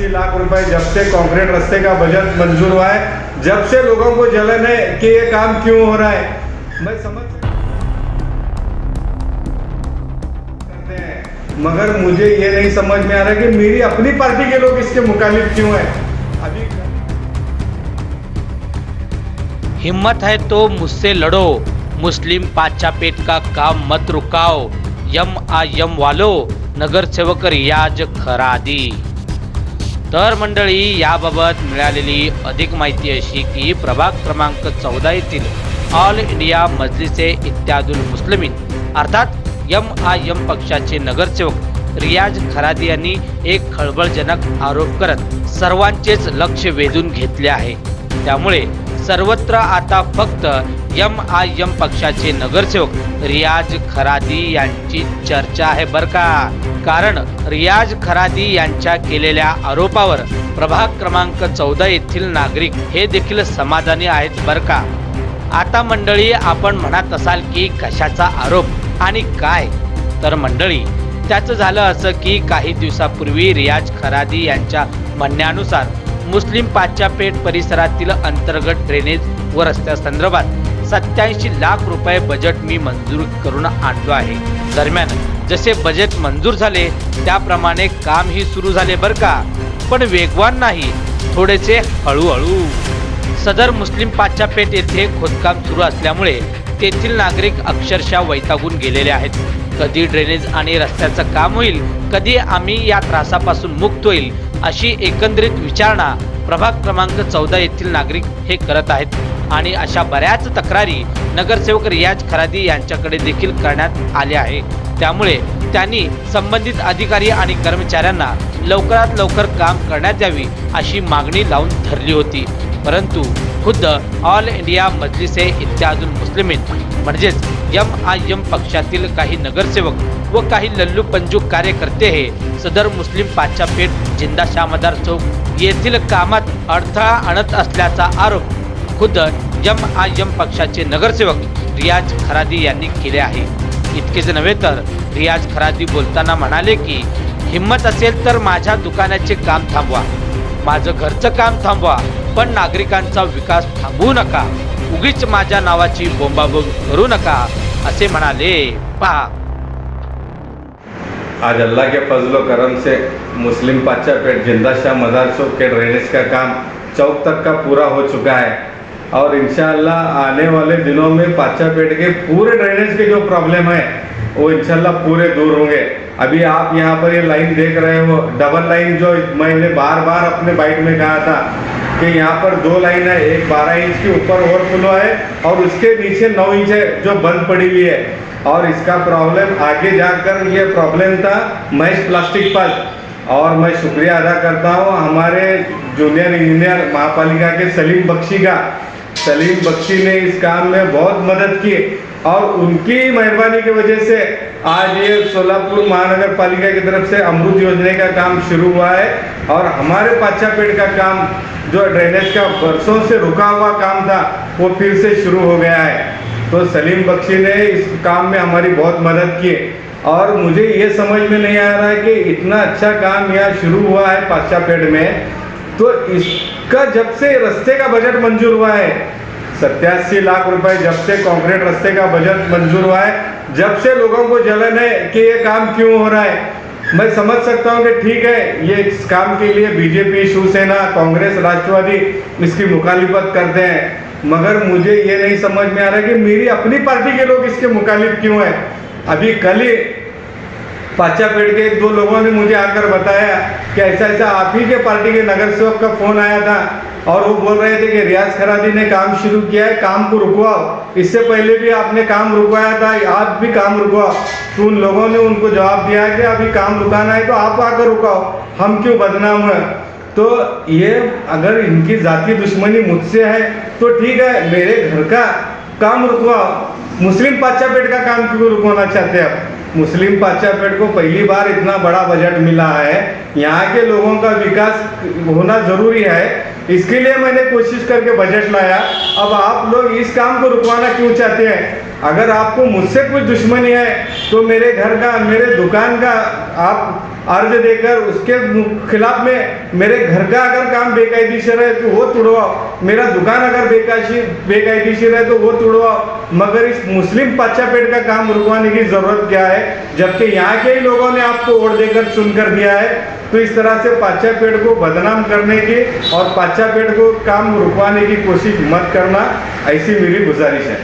87 लाख रुपए जब से कंक्रीट रास्ते का बजट मंजूर हुआ है, जब से लोगों को जलन है कि ये काम क्यों हो रहा है। मैं समझ करते हैं, मगर मुझे ये नहीं समझ में आ रहा कि मेरी अपनी पार्टी के लोग इसके मुखालिफ क्यों हैं। अभी हिम्मत है तो मुझसे लड़ो, मुस्लिम पाचापेट का काम मत रुकाओ, MIM वालो, नगरसेवक रियाज खरादी। तर मंडळी, याबाबत मिळालेली अधिक माहिती अशी की प्रभाग क्रमांक 14 येथील ऑल इंडिया मजलिसे इत्यादुल मुस्लिमीन अर्थात MIM पक्षाचे नगरसेवक रियाज खरादी यांनी एक खळबळजनक आरोप करत सर्वांचेच लक्ष वेधून घेतले आहे। त्यामुळे सर्वत्र आता फक्त MIM पक्षाचे नगरसेवक रियाज खरादी यांची चर्चा आहे बर का। कारण रियाज खरादी यांच्या केलेल्या आरोपावर प्रभाग क्रमांक 14 येथील नागरिक हे देखील समाधानी आहेत बर का। आता मंडळी, आपण म्हणत असाल की कशाचा आरोप आणि काय, तर मंडळी त्याचं झालं असं की काही दिवसापूर्वी रियाज खरादी यांच्या म्हणण्यानुसार मुस्लिम पाचापेठ परिसरातील अंतर्गत ड्रेनेज व रस्त्यासंदर्भात 87 लाख रुपये बजेट मी मंजूर करून आणलो आहे। दरम्यान जसे बजेट मंजूर झाले त्याप्रमाणे काम ही सुरू झाले बर का, पण वेगवान नाही, थोडेसे हळूहळू। सदर मुस्लिम पाचापेठ येथे खोदकाम सुरू असल्यामुळे तेथील नागरिक अक्षरशः वैतागून गेलेले आहेत। कधी ड्रेनेज आणि रस्त्याचं काम होईल, कधी आम्ही या त्रासापासून मुक्त होईल, अशी एकंदरीत विचारणा प्रभाग क्रमांक 14 येथील नागरिक हे करत आहेत। आणि अशा बऱ्याच तक्रारी नगरसेवक रियाज खरादी यांच्याकडे देखील करण्यात आल्या आहे। त्यामुळे त्यांनी संबंधित अधिकारी आणि कर्मचाऱ्यांना लवकरात लवकर काम करण्यात यावी अशी मागणी लावून धरली होती। परंतु खुद्द ऑल इंडिया मजलिसे इत्यादुल मुस्लिमीन म्हणजेच MIM पक्षातील काही नगरसेवक व काही लल्लू पंजू कार्यकर्ते हे सदर मुस्लिम पाचापेठ जिंदा शामदार चौक येथील कामात अडथळा आणत असल्याचा आरोप खुद्द MIM पक्षाचे नगरसेवक रियाज खरादी यांनी केले आहे। इतकेच नव्हे तर रियाज खरादी बोलताना म्हणाले की हिम्मत असेल तर माझ्या दुकानाचे काम थांबवा, माझं घरचं काम थांबवा, पण नागरिकांचा विकास थांबवू नका, उगीच माझ्या नावाची बोंबाबोंब करू नका, असे म्हणाले। पहा, आज अल्लाह के फजलो करम से मुस्लिम पाचापेठ जिंदा शाह मजार चौक के ड्रेनेज का काम चौक तक का पूरा हो चुका है और इंशाअल्लाह आने वाले दिनों में पाचापेठ के पूरे ड्रेनेज के जो प्रॉब्लम है वो इंशाअल्लाह पूरे दूर होंगे। अभी आप यहाँ पर ये लाइन देख रहे हो, डबल लाइन, जो मैंने बार बार अपने बाइट में कहा था कि यहाँ पर 2 लाइन है, एक 12 इंच के ऊपर ओवरफ्लो है और उसके नीचे 9 इंच है जो बंद पड़ी हुई है। और इसका प्रॉब्लम आगे जाकर ये प्रॉब्लम था महेश प्लास्टिक पर। और मैं शुक्रिया अदा करता हूँ हमारे जूनियर इंजीनियर महापालिका के सलीम बख्शी का। सलीम बख्शी ने इस काम में बहुत मदद की और उनकी मेहरबानी की वजह से आज ये सोलापुर महानगर पालिका की तरफ से अमृत योजना का काम शुरू हुआ है और हमारे पाचापेठ का काम जो ड्रेनेज का बरसों से रुका हुआ काम था वो फिर से शुरू हो गया है। तो सलीम बख्शी ने इस काम में हमारी बहुत मदद की और मुझे ये समझ में नहीं आ रहा है कि इतना अच्छा काम यहाँ शुरू हुआ है पाचापेठ में, तो इसका जब से रास्ते का बजट मंजूर हुआ है 87 लाख रुपए जब से कंक्रीट रास्ते का बजट मंजूर हुआ है, जब से लोगों को जलन है कि ये काम क्यों हो रहा है। मैं समझ सकता हूँ कि ठीक है, ये इस काम के लिए बीजेपी, शिवसेना, कांग्रेस, राष्ट्रवादी इसकी मुखालिफत करते हैं, मगर मुझे ये नहीं समझ में आ रहा कि मेरी अपनी पार्टी के लोग इसके मुखालिफ क्यों हैं। अभी कल ही पाचापेठ के 1-2 लोगों ने मुझे आकर बताया कि ऐसा ऐसा आप ही के पार्टी के नगर सेवक का फोन आया था और वो बोल रहे थे कि रियाज खरादी ने काम शुरू किया है, काम को रुकवाओ, इससे पहले भी आपने काम रुकवाया था, आप भी काम रुकवाओ। तो उन लोगों ने उनको जवाब दिया कि अभी काम रुकाना है तो आप आकर रुकाओ, हम क्यों बदनाम है। तो ये अगर इनकी जाती दुश्मनी मुझसे है तो ठीक है, मेरे घर का काम रुकवाओ, मुस्लिम पाचापेठ का काम क्यों रुकवाना चाहते हैं आप। मुस्लिम पाचापेठ को पहली बार इतना बड़ा बजट मिला है, यहाँ के लोगों का विकास होना जरूरी है। इसके लिए मैंने कोशिश करके बजट लाया। अब आप लोग इस काम को रुकवाना क्यों चाहते हैं? अगर आपको मुझसे कुछ दुश्मनी है तो मेरे घर का, मेरे दुकान का आप अर्ज देकर उसके खिलाफ में मेरे घर का अगर काम बेकायदेशीर है तो वो तोड़वाओ, मेरा दुकान अगर बेकायदेशीर है तो वो तोड़वाओ, मगर इस मुस्लिम पाचा पेट का काम रुकवाने की जरूरत क्या है? जबकि यहाँ के ही लोगों ने आपको वोट देकर चुनकर दिया है। तो इस तरह से पाचा पेट को बदनाम करने की और पाचा पेट को काम रुकवाने की कोशिश मत करना, ऐसी मेरी गुजारिश है।